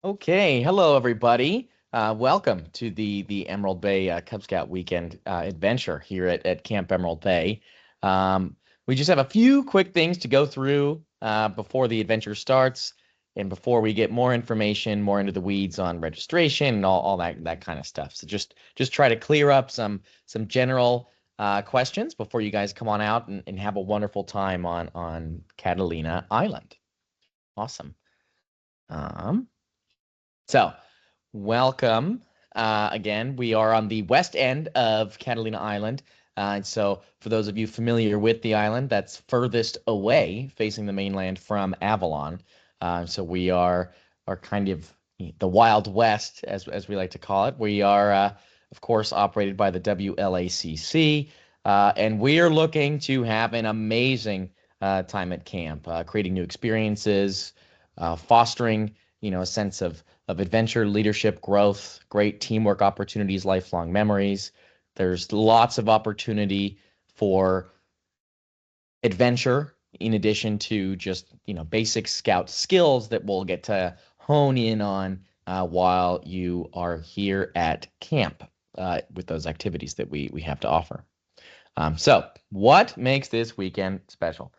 Okay, hello everybody. Welcome to the Emerald Bay Cub Scout Weekend adventure here at Camp Emerald Bay. Um, we just have a few quick things to go through before the adventure starts, and before we get more information, more into the weeds on registration and all that kind of stuff. So just try to clear up some general questions before you guys come on out and have a wonderful time on Catalina Island. Awesome. Um, so. Welcome. Again, we are on the west end of Catalina Island. And so, for those of you familiar with the island, that's furthest away facing the mainland from Avalon. So we are kind of the Wild West, as we like to call it. We are, of course, operated by the WLACC, and we are looking to have an amazing time at camp, creating new experiences, fostering, a sense of adventure, leadership, growth, great teamwork opportunities, lifelong memories. There's lots of opportunity for adventure in addition to just, basic scout skills that we'll get to hone in on while you are here at camp with those activities that we have to offer. So, what makes this weekend special?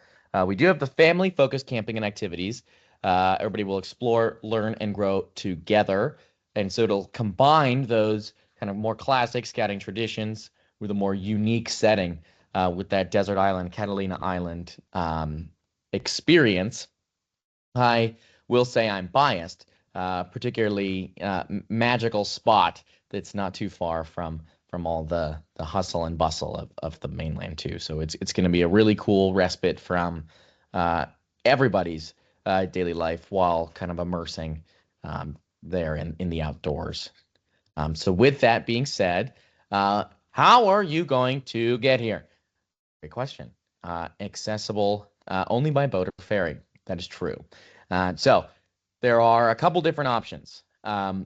We do have the family-focused camping and activities. Everybody will explore, learn, and grow together. And so it'll combine those kind of more classic scouting traditions with a more unique setting with that desert island, Catalina Island experience. I will say I'm biased, particularly magical spot that's not too far from all the hustle and bustle of the mainland too. So it's going to be a really cool respite from uh, everybody's daily life while kind of immersing there in the outdoors. So with that being said, how are you going to get here? Great question. Accessible only by boat or ferry. That is true. So there are a couple different options.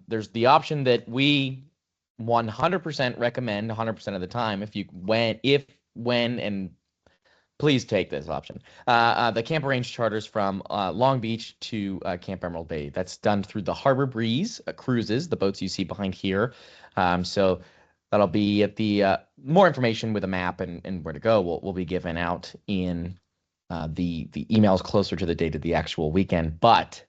There's the option that we 100% recommend 100% of the time when, and please take this option. The Camp Arrange charters from Long Beach to Camp Emerald Bay. That's done through the Harbor Breeze cruises, the boats you see behind here. So that'll be at the more information with a map and where to go will be given out in the emails closer to the date of the actual weekend. But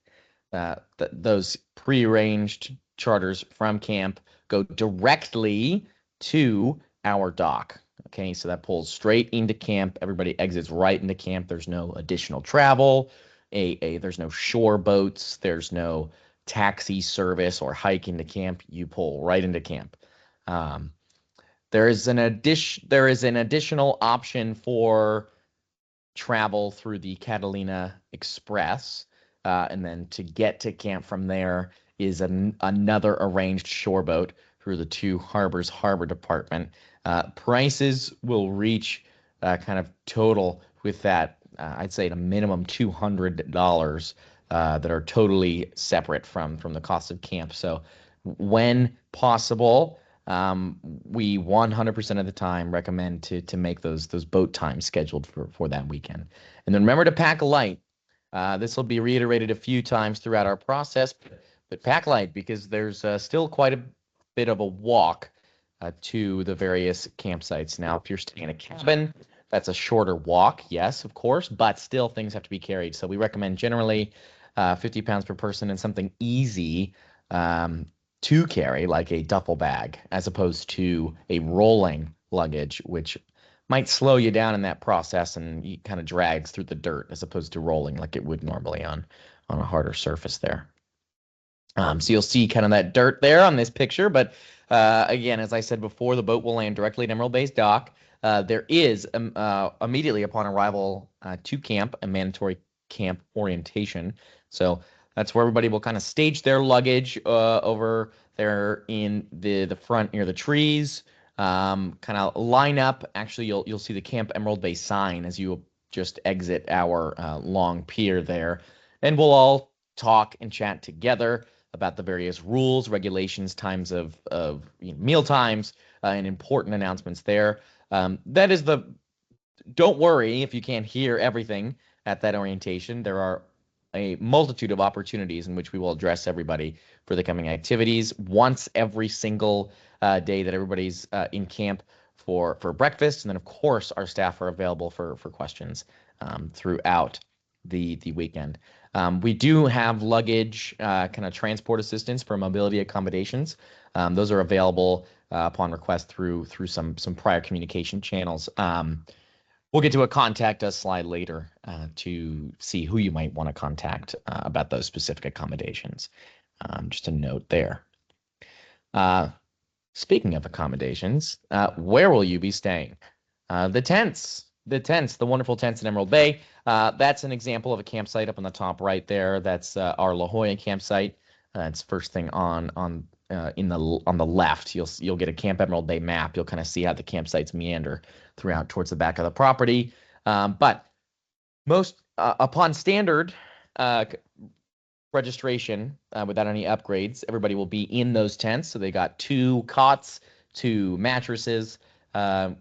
those prearranged charters from camp go directly to our dock. Okay, so that pulls straight into camp. Everybody exits right into camp. There's no additional travel. There's no shore boats. There's no taxi service or hike into camp. You pull right into camp. Um, there is an additional option for travel through the Catalina Express, and then to get to camp from there is another arranged shore boat through the Two Harbors Harbor Department. Prices will reach kind of total with that, I'd say at a minimum $200 that are totally separate from the cost of camp. So when possible, we 100% of the time recommend to make those boat times scheduled for that weekend. And then remember to pack light. This will be reiterated a few times throughout our process, but pack light because there's still quite a bit of a walk to the various campsites. Now, if you're staying in a cabin, that's a shorter walk, yes, of course, but still things have to be carried. So we recommend generally 50 pounds per person and something easy to carry, like a duffel bag, as opposed to a rolling luggage, which might slow you down in that process and you kind of drags through the dirt as opposed to rolling like it would normally on a harder surface there. So you'll see kind of that dirt there on this picture, but again, as I said before, the boat will land directly at Emerald Bay's dock. There is immediately upon arrival to camp a mandatory camp orientation. So that's where everybody will kind of stage their luggage over there in the front near the trees. Kind of line up. Actually, you'll see the Camp Emerald Bay sign as you just exit our long pier there, and we'll all talk and chat together about the various rules, regulations, times of meal times, and important announcements there. That is the Don't worry if you can't hear everything at that orientation. There are a multitude of opportunities in which we will address everybody for the coming activities once every single day that everybody's in camp for breakfast. And then, of course, our staff are available for questions throughout the weekend. We do have luggage kind of transport assistance for mobility accommodations. Those are available upon request through some prior communication channels. We'll get to a contact us slide later to see who you might want to contact about those specific accommodations. Just a note there. Speaking of accommodations, where will you be staying? The tents, the wonderful tents in Emerald Bay. That's an example of a campsite up on the top right there. That's our La Jolla campsite. It's first thing on the left. You'll get a Camp Emerald Bay map. You'll kind of see how the campsites meander throughout towards the back of the property. But most upon standard registration, without any upgrades, everybody will be in those tents. So they got 2 cots, 2 mattresses.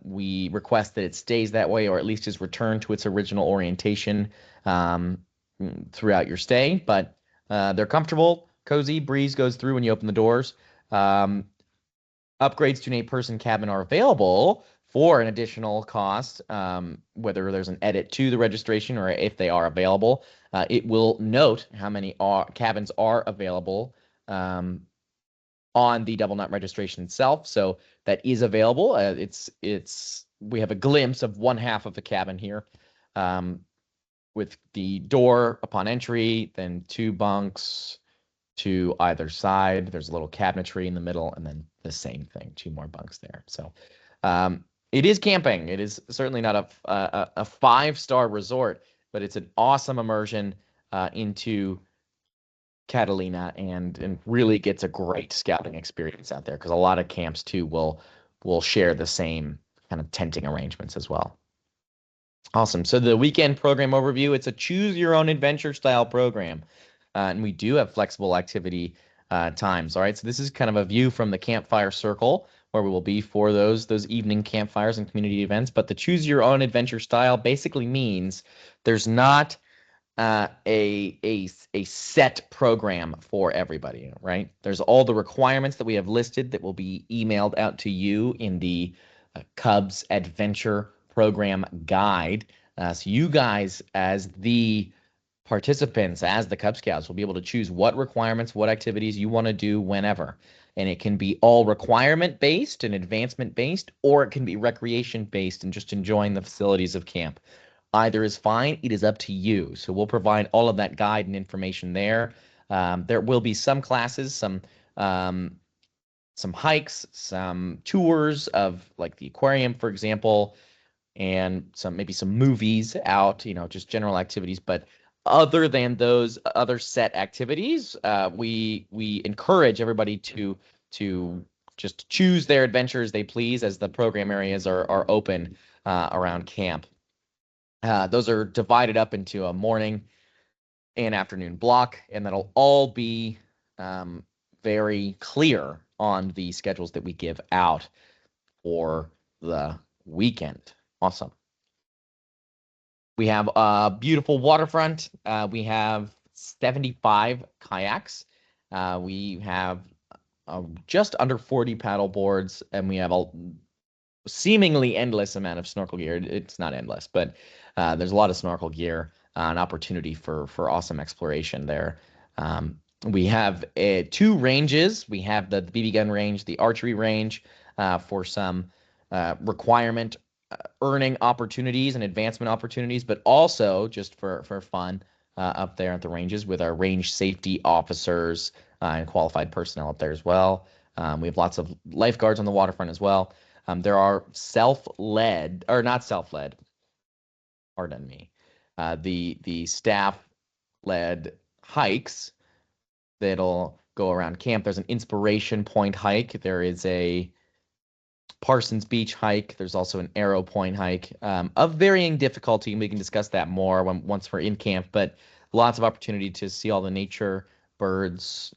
We request that it stays that way, or at least is returned to its original orientation throughout your stay. But they're comfortable, cozy. Breeze goes through when you open the doors. Upgrades to an 8-person cabin are available for an additional cost, whether there's an edit to the registration or if they are available. It will note how many cabins are available on the Double Knot registration itself. So that is available. We have a glimpse of one half of the cabin here, with the door upon entry, then 2 bunks to either side. There's a little cabinetry in the middle, and then the same thing, 2 more bunks there. So it is camping. It is certainly not a 5-star resort, but it's an awesome immersion into Catalina, and really gets a great scouting experience out there, because a lot of camps too will share the same kind of tenting arrangements as well. Awesome. So the weekend program overview, it's a choose your own adventure style program. And we do have flexible activity times. All right. So this is kind of a view from the campfire circle where we will be for those evening campfires and community events. But the choose your own adventure style basically means there's not a set program for everybody, right? There's all the requirements that we have listed that will be emailed out to you in the Cubs Adventure Program Guide. So you guys, as the participants, as the Cub Scouts, will be able to choose what requirements, what activities you want to do whenever. And it can be all requirement-based and advancement-based, or it can be recreation-based and just enjoying the facilities of camp. Either is fine. It is up to you. So we'll provide all of that guide and information there. There will be some classes, some hikes, some tours of like the aquarium, for example, and maybe some movies out, just general activities. But other than those other set activities, we encourage everybody to just choose their adventures they please, as the program areas are open around camp. Those are divided up into a morning and afternoon block, and that'll all be very clear on the schedules that we give out for the weekend. Awesome. We have a beautiful waterfront. We have 75 kayaks. We have just under 40 paddle boards, and we have a seemingly endless amount of snorkel gear. It's not endless, but there's a lot of snorkel gear, an opportunity for awesome exploration there. We have 2 ranges. We have the BB gun range, the archery range, for some requirement earning opportunities and advancement opportunities, but also just for fun up there at the ranges with our range safety officers and qualified personnel up there as well. We have lots of lifeguards on the waterfront as well. There are self-led, or not self-led, pardon me, the staff-led hikes that'll go around camp. There's an Inspiration Point hike. There is a Parsons Beach hike. There's also an Arrow Point hike of varying difficulty, and we can discuss that more once we're in camp, but lots of opportunity to see all the nature, birds,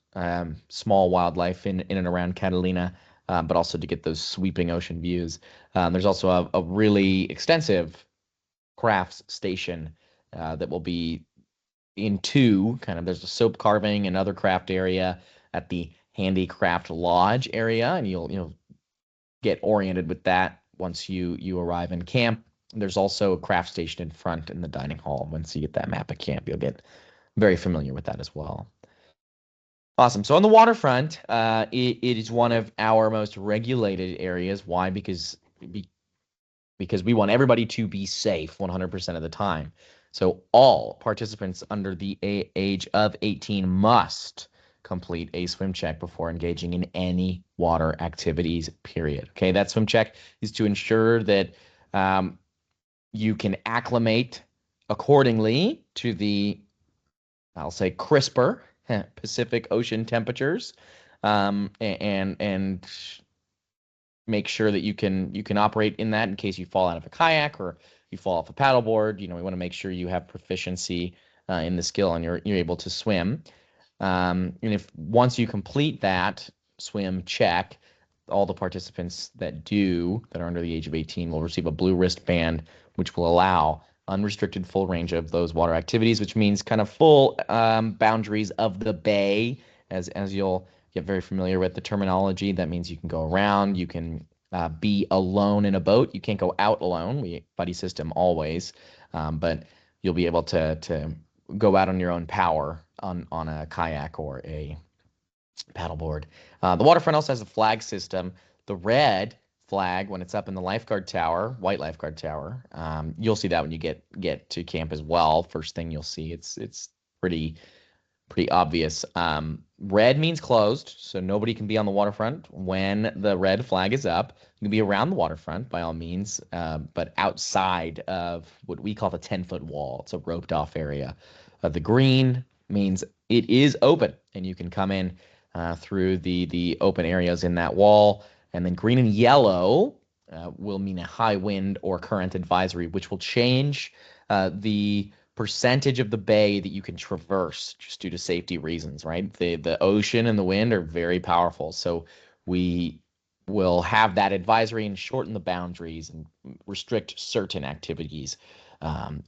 small wildlife in and around Catalina, but also to get those sweeping ocean views. There's also a really extensive crafts station that will be in two, kind of, there's a soap carving and other craft area at the handicraft lodge area, and you'll get oriented with that once you arrive in camp. There's also a craft station in front in the dining hall. Once you get that map of camp, you'll get very familiar with that as well. Awesome. So on the waterfront, it is one of our most regulated areas. Why? Because we want everybody to be safe 100% of the time. So all participants under the age of 18 must complete a swim check before engaging in any water activities, period. Okay, that swim check is to ensure that you can acclimate accordingly to the, I'll say, crisper Pacific Ocean temperatures, and make sure that you can operate in that in case you fall out of a kayak or you fall off a paddleboard. We want to make sure you have proficiency in the skill and you're able to swim. And if once you complete that swim check, all the participants that are under the age of 18 will receive a blue wristband, which will allow unrestricted full range of those water activities, which means kind of full boundaries of the bay. As you'll get very familiar with the terminology, that means you can go around, you can be alone in a boat. You can't go out alone. We buddy system always, but you'll be able to go out on your own power on a kayak or a paddleboard. The waterfront also has a flag system. The red flag, when it's up in the lifeguard tower, white lifeguard tower, you'll see that when you get to camp as well. First thing you'll see, it's pretty obvious. Red means closed, so nobody can be on the waterfront when the red flag is up. You can be around the waterfront by all means, but outside of what we call the 10-foot wall. It's a roped off area. The green means it is open and you can come in through the open areas in that wall. And then green and yellow will mean a high wind or current advisory, which will change the percentage of the bay that you can traverse just due to safety reasons, right? The ocean and the wind are very powerful. So we will have that advisory and shorten the boundaries and restrict certain activities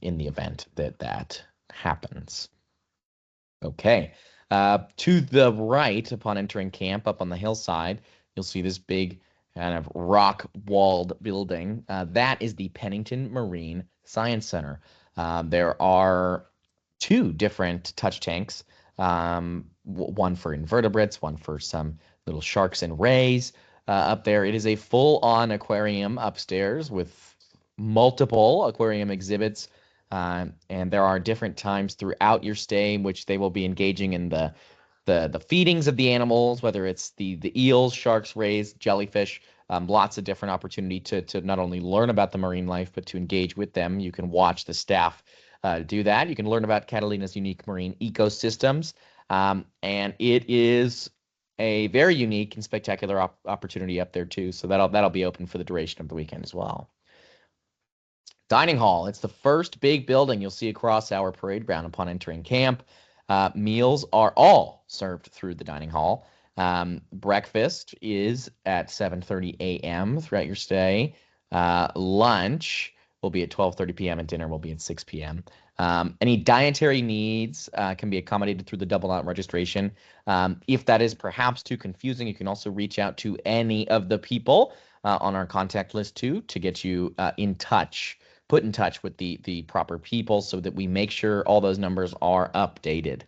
in the event that happens. Okay. To the right, upon entering camp up on the hillside, you'll see this big kind of rock-walled building. That is the Pennington Marine Science Center. There are two different touch tanks, one for invertebrates, one for some little sharks and rays up there. It is a full-on aquarium upstairs with multiple aquarium exhibits, and there are different times throughout your stay in which they will be engaging in the feedings of the animals, whether it's the eels, sharks, rays, jellyfish. Lots of different opportunity to not only learn about the marine life, but to engage with them. You can watch the staff do that. You can learn about Catalina's unique marine ecosystems, and it is a very unique and spectacular opportunity up there too. So that'll be open for the duration of the weekend as well. Dining hall. It's the first big building you'll see across our parade ground upon entering camp. Meals are all served through the dining hall. Breakfast is at 7:30 a.m. throughout your stay. Lunch will be at 12:30 p.m. and dinner will be at 6 p.m. Any dietary needs can be accommodated through the double out registration. If that is perhaps too confusing, you can also reach out to any of the people on our contact list too to get you put in touch with the proper people so that we make sure all those numbers are updated,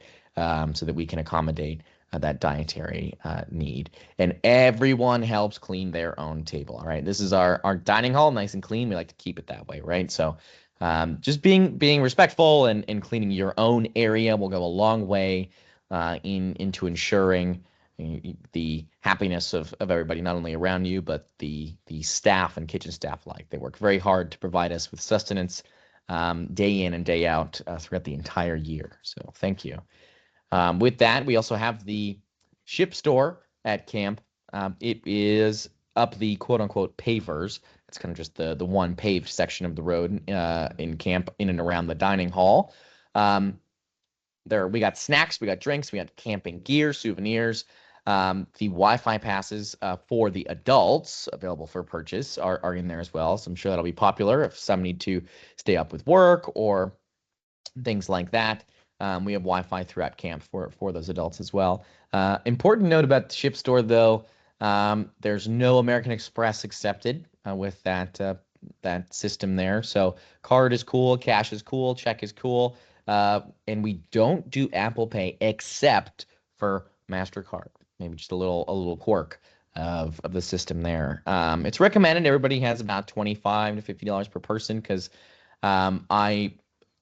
so that we can accommodate that dietary need. And everyone helps clean their own table. All right. This is our dining hall, nice and clean. We like to keep it that way, right? So just being respectful and cleaning your own area will go a long way into ensuring the happiness of everybody, not only around you, but the staff and kitchen staff alike. They work very hard to provide us with sustenance day in and day out throughout the entire year. So thank you. With that, we also have the ship store at camp. It is up the quote-unquote pavers. It's kind of just the one paved section of the road in camp, in and around the dining hall. We got snacks, we got drinks, we got camping gear, souvenirs. The Wi-Fi passes for the adults available for purchase are in there as well. So I'm sure that'll be popular if some need to stay up with work or things like that. We have Wi-Fi throughout camp for those adults as well. Important note about the ship store, though, there's no American Express accepted with that system there. So card is cool, cash is cool, check is cool, and we don't do Apple Pay except for MasterCard. Maybe just a little quirk of the system there. It's recommended everybody has about $25 to $50 per person because I,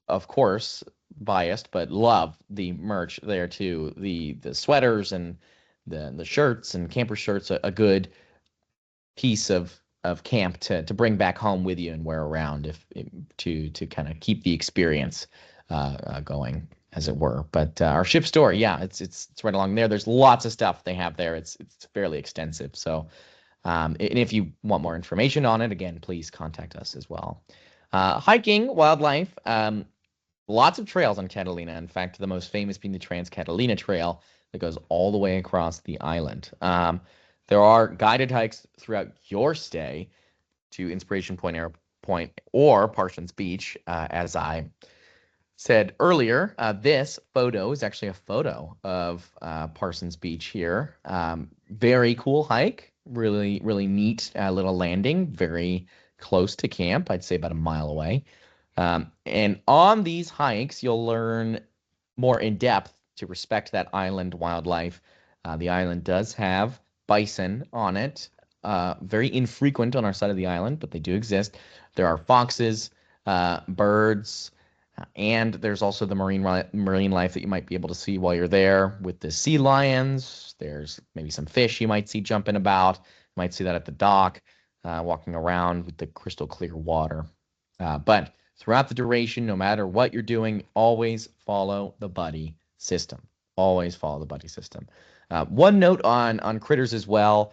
of course, biased, but love the merch there too. The sweaters and the shirts and camper shirts, a good piece of camp to bring back home with you and wear around to kind of keep the experience going, as it were. But our ship store, yeah, it's right along there. There's lots of stuff they have there. It's fairly extensive. So and if you want more information on it, again, please contact us as well. Hiking, wildlife, lots of trails on Catalina. In fact, the most famous being the Trans Catalina Trail that goes all the way across the island. There are guided hikes throughout your stay to Inspiration Point Point or Parsons Beach. As I said earlier, this photo is actually a photo of Parsons Beach here. Very cool hike. Really, really neat little landing. Very close to camp. I'd say about a mile away. And on these hikes, you'll learn more in depth to respect that island wildlife. The island does have bison on it. Very infrequent on our side of the island, but they do exist. There are foxes, birds, and there's also the marine life that you might be able to see while you're there with the sea lions. There's maybe some fish you might see jumping about. You might see that at the dock, walking around with the crystal clear water. But throughout the duration, no matter what you're doing, always follow the buddy system. Always follow the buddy system. One note on critters as well.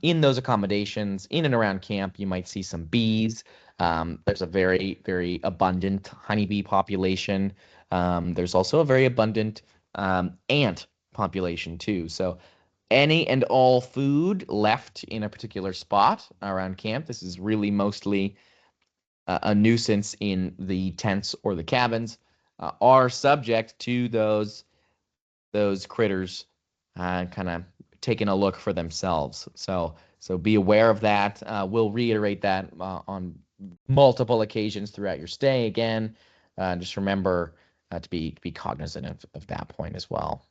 In those accommodations, in and around camp, you might see some bees. There's a very, very abundant honeybee population. There's also a very abundant ant population too. So any and all food left in a particular spot around camp, this is really mostly a nuisance in the tents or the cabins, are subject to those critters kind of taking a look for themselves. So be aware of that. We'll reiterate that on multiple occasions throughout your stay. Again, just remember to be cognizant of that point as well.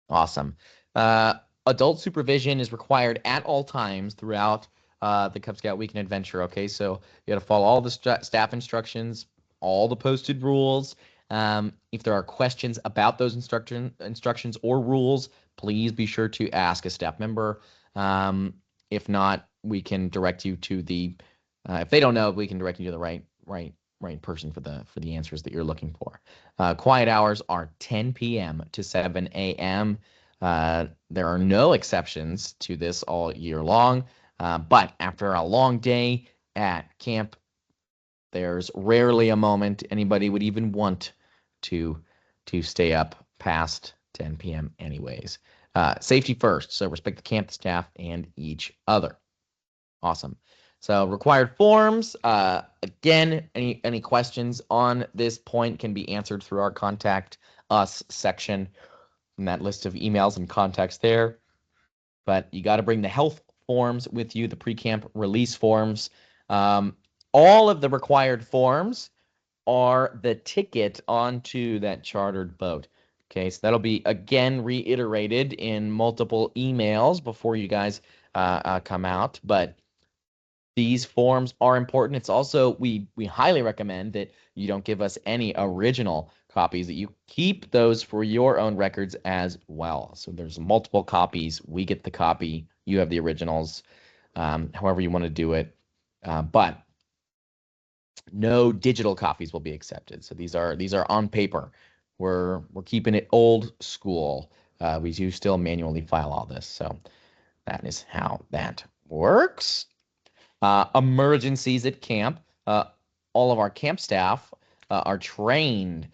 Awesome. Adult supervision is required at all times throughout the Cub Scout Weekend Adventure. Okay, so you got to follow all the staff instructions, all the posted rules. If there are questions about those instructions or rules, please be sure to ask a staff member. If not, we can direct you to the. If they don't know, we can direct you to the right person for the answers that you're looking for. Quiet hours are 10 p.m. to 7 a.m. There are no exceptions to this all year long. But after a long day at camp, there's rarely a moment anybody would even want to stay up past 10 p.m. anyways. Safety first, so respect the camp, the staff, and each other. Awesome. So required forms. Again, any questions on this point can be answered through our Contact Us section in that list of emails and contacts there. But you got to bring the health forms with you, the pre-camp release forms. All of the required forms are the ticket onto that chartered boat. Okay, so that'll be again reiterated in multiple emails before you guys come out. But these forms are important. It's also, we highly recommend that you don't give us any original copies, that you keep those for your own records as well. So there's multiple copies. We get the copy. You have the originals, however you want to do it. But no digital copies will be accepted. So these are on paper. We're keeping it old school. We do still manually file all this. So that is how that works. Emergencies at camp. All of our camp staff are trained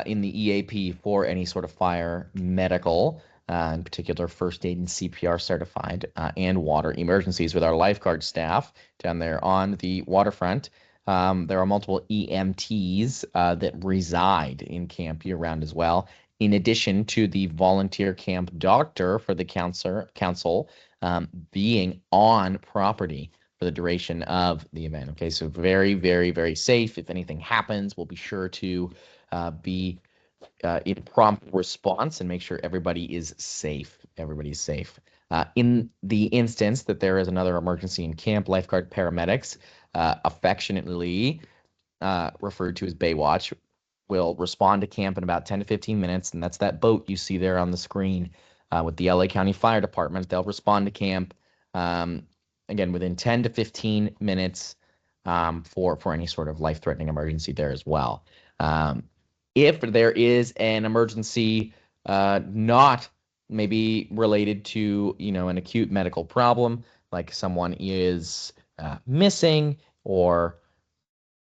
in the EAP for any sort of fire, medical, in particular first aid and CPR certified, and water emergencies with our lifeguard staff down there on the waterfront. There are multiple EMTs that reside in camp year-round as well, in addition to the volunteer camp doctor for the council being on property for the duration of the event. Okay, so very, very, very safe. If anything happens, we'll be sure to be in prompt response and make sure everybody is safe. Everybody's safe. In the instance that there is another emergency in camp, lifeguard paramedics, affectionately referred to as Baywatch, will respond to camp in about 10 to 15 minutes, and that's that boat you see there on the screen with the LA County Fire Department. They'll respond to camp again within 10 to 15 minutes for any sort of life-threatening emergency there as well. If there is an emergency not maybe related to an acute medical problem, like someone is missing, or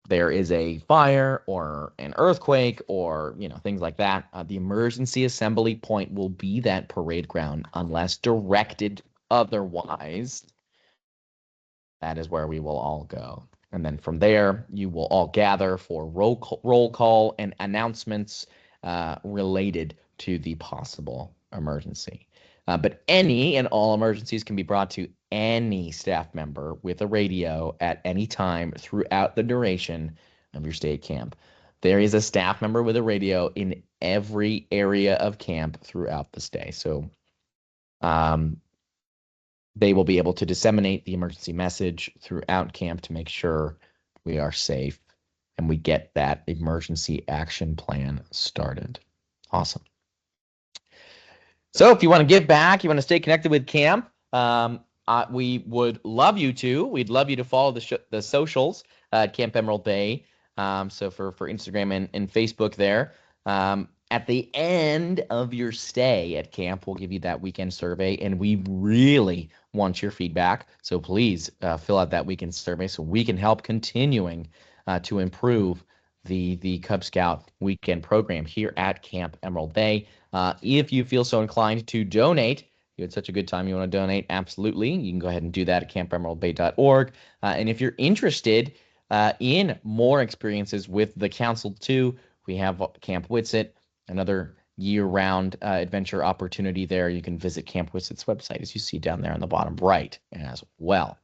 there is a fire or an earthquake, or things like that, the emergency assembly point will be that parade ground unless directed otherwise. That is where we will all go. And then from there, you will all gather for roll call and announcements related to the possible emergency. But any and all emergencies can be brought to any staff member with a radio at any time throughout the duration of your stay at camp. There is a staff member with a radio in every area of camp throughout the stay. So they will be able to disseminate the emergency message throughout camp to make sure we are safe and we get that emergency action plan started. Awesome. So if you want to give back, you want to stay connected with camp, we would love you to. We'd love you to follow the socials at Camp Emerald Bay. So for Instagram and Facebook there. At the end of your stay at camp, we'll give you that weekend survey, and we really want your feedback. So please fill out that weekend survey so we can help continuing to improve the Cub Scout weekend program here at Camp Emerald Bay. If you feel so inclined to donate, you had such a good time, you want to donate, absolutely. You can go ahead and do that at campemeraldbay.org. And if you're interested in more experiences with the council too, we have Camp Whitsett, another year-round adventure opportunity there. You can visit Camp Whitsett's website, as you see down there on the bottom right as well.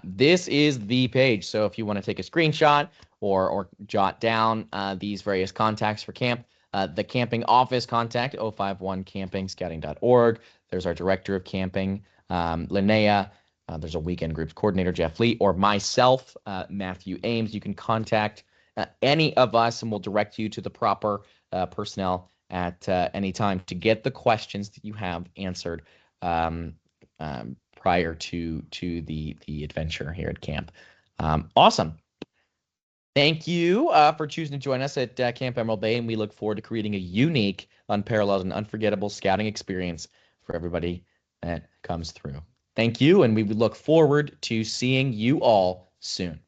This is the page, so if you want to take a screenshot or jot down these various contacts for camp, the camping office contact, 051campingscouting.org. There's our director of camping, Linnea. There's a weekend groups coordinator, Jeff Lee, or myself, Matthew Ames. You can contact any of us, and we'll direct you to the proper personnel at any time to get the questions that you have answered prior to the adventure here at camp. Awesome. Thank you for choosing to join us at Camp Emerald Bay, and we look forward to creating a unique, unparalleled, and unforgettable scouting experience for everybody that comes through. Thank you, and we look forward to seeing you all soon.